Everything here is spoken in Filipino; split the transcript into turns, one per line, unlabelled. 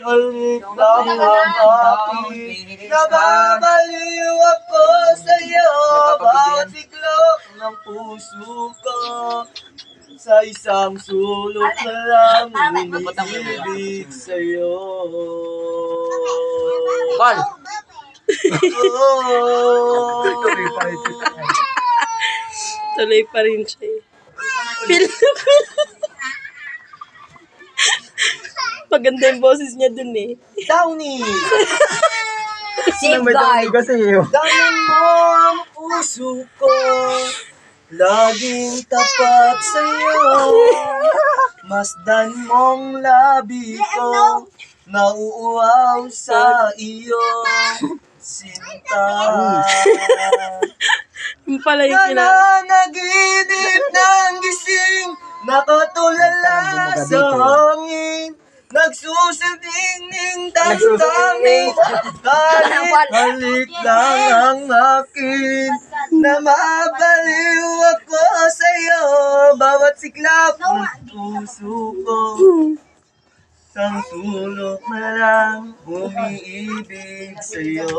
Ulit lang ang aking nababaliw ako sa'yo. Bawat siklop ng puso ko, sa isang sulok na lang umiibig sa'yo.
Paul!
Tuloy pa rin siya eh. Maganda yung boses niya dun eh.
Downy!
Safeguard!
Damin mo ang puso ko, laging tapat sa'yo. Masdan mong labi ko, nauuaw sa iyo, sinta.
Yung pala yung
Nananaginip ng gising, nakatulala sa hangin, nagsusubing damdamin, halik lang ang akin, na mabaliw ako sa'yo, bawat siklap ng puso ko, sang sulok na lang umiibig sa'yo.